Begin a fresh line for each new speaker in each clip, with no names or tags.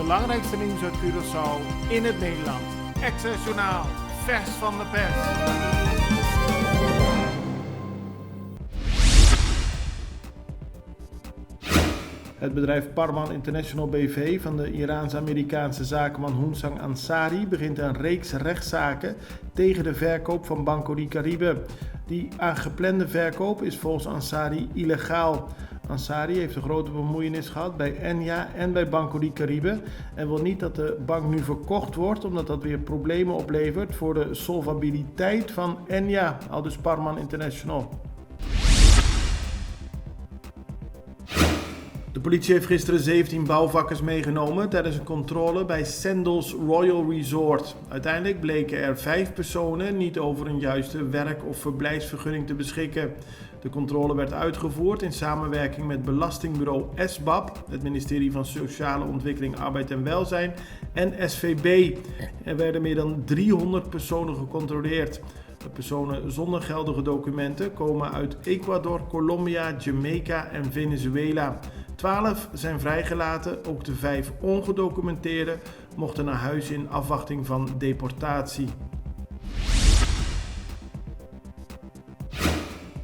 belangrijkste nieuws uit Curaçao in het Nederland. Access Journaal, vers van de pers. Het bedrijf Parman International BV van de Iraans-Amerikaanse zakenman Hoensang Ansari begint een reeks rechtszaken tegen de verkoop van Banco di Caribe. Die aangeplande verkoop is volgens Ansari illegaal. Ansari heeft een grote bemoeienis gehad bij Enya en bij Banco di Caribe en wil niet dat de bank nu verkocht wordt omdat dat weer problemen oplevert voor de solvabiliteit van Enya, aldus Parman International. De politie heeft gisteren 17 bouwvakkers meegenomen tijdens een controle bij Sandals Royal Resort. Uiteindelijk bleken er 5 personen niet over een juiste werk- of verblijfsvergunning te beschikken. De controle werd uitgevoerd in samenwerking met belastingbureau SBAP, het ministerie van Sociale Ontwikkeling, Arbeid en Welzijn en SVB. Er werden meer dan 300 personen gecontroleerd. De personen zonder geldige documenten komen uit Ecuador, Colombia, Jamaica en Venezuela. 12 zijn vrijgelaten, ook de 5 ongedocumenteerden mochten naar huis in afwachting van deportatie.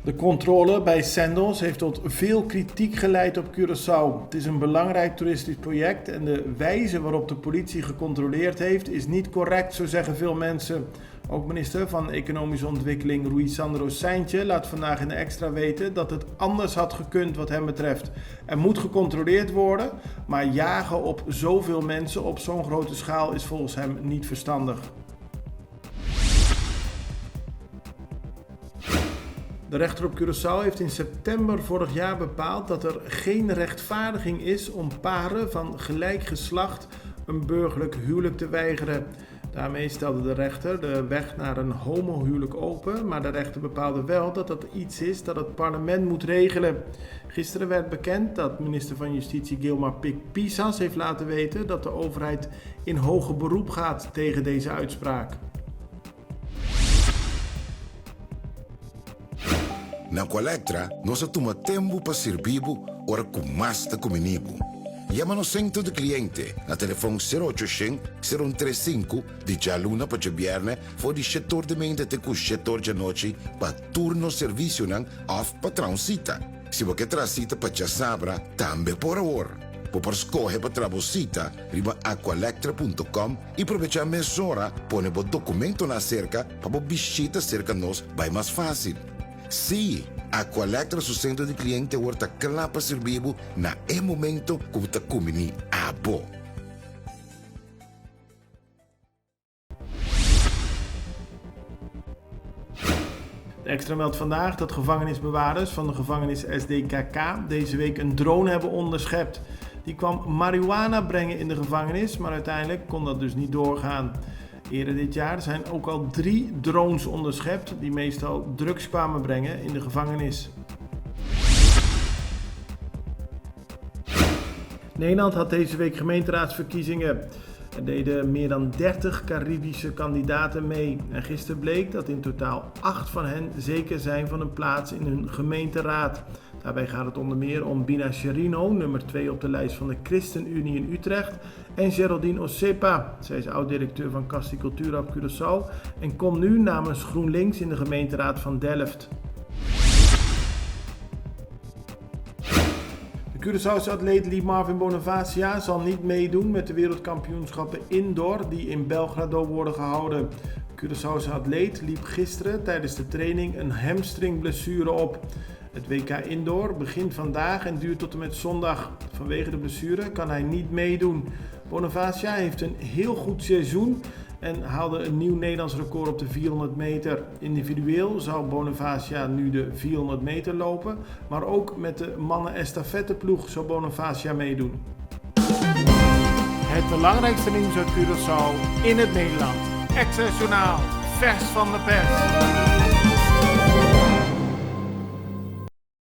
De controle bij Sandals heeft tot veel kritiek geleid op Curaçao. Het is een belangrijk toeristisch project en de wijze waarop de politie gecontroleerd heeft is niet correct, zo zeggen veel mensen. Ook minister van Economische Ontwikkeling Rui Sandro Seintje laat vandaag in de Extra weten dat het anders had gekund wat hem betreft. Er moet gecontroleerd worden, maar jagen op zoveel mensen op zo'n grote schaal is volgens hem niet verstandig. De rechter op Curaçao heeft in september vorig jaar bepaald dat er geen rechtvaardiging is om paren van gelijk geslacht een burgerlijk huwelijk te weigeren. Daarmee stelde de rechter de weg naar een homohuwelijk open, maar de rechter bepaalde wel dat dat iets is dat het parlement moet regelen. Gisteren werd bekend dat minister van Justitie Gilmar Pik-Pisas heeft laten weten dat de overheid in hoger beroep gaat tegen deze uitspraak.
Na Colectra, nós toma tempo para servir ora com mais da comunibo. Llama no centro de cliente na telefone 0800-035 de Jaluna para Jabierne voor die setor de mente te com setor de noite para turno serviço nang off patrão cita. Se você tracita para Jasabra, também por hora. Por escolher para trabocita, riba aqualectra.com e aproveitar a mesora, põe o documento na cerca para a visita cerca nós vai mais fácil. Sim, a Colectra su centro de cliente wordt klaar para servir na momento que você comini abo.
De Extra meldt vandaag dat gevangenisbewaarders van de gevangenis SDKK deze week een drone hebben onderschept. Die kwam marihuana brengen in de gevangenis, maar uiteindelijk kon dat dus niet doorgaan. Eerder dit jaar zijn ook al 3 drones onderschept die meestal drugs kwamen brengen in de gevangenis. Nederland had deze week gemeenteraadsverkiezingen. Er deden meer dan 30 Caribische kandidaten mee. En gisteren bleek dat in totaal 8 van hen zeker zijn van een plaats in hun gemeenteraad. Daarbij gaat het onder meer om Bina Sherino, nummer 2 op de lijst van de ChristenUnie in Utrecht, en Geraldine Osepa. Zij is oud-directeur van Casti Cultura op Curaçao en komt nu namens GroenLinks in de gemeenteraad van Delft. De Curaçaose atleet Lee Marvin Bonifacia zal niet meedoen met de wereldkampioenschappen indoor die in Belgrado worden gehouden. De Curaçaose atleet liep gisteren tijdens de training een hamstringblessure op. Het WK Indoor begint vandaag en duurt tot en met zondag. Vanwege de blessure kan hij niet meedoen. Bonifacia heeft een heel goed seizoen en haalde een nieuw Nederlands record op de 400 meter. Individueel zou Bonifacia nu de 400 meter lopen, maar ook met de mannen estafetteploeg zou Bonifacia meedoen. Het belangrijkste nieuws uit Curaçao in het Nederland. Access Journaal, vers van de pers.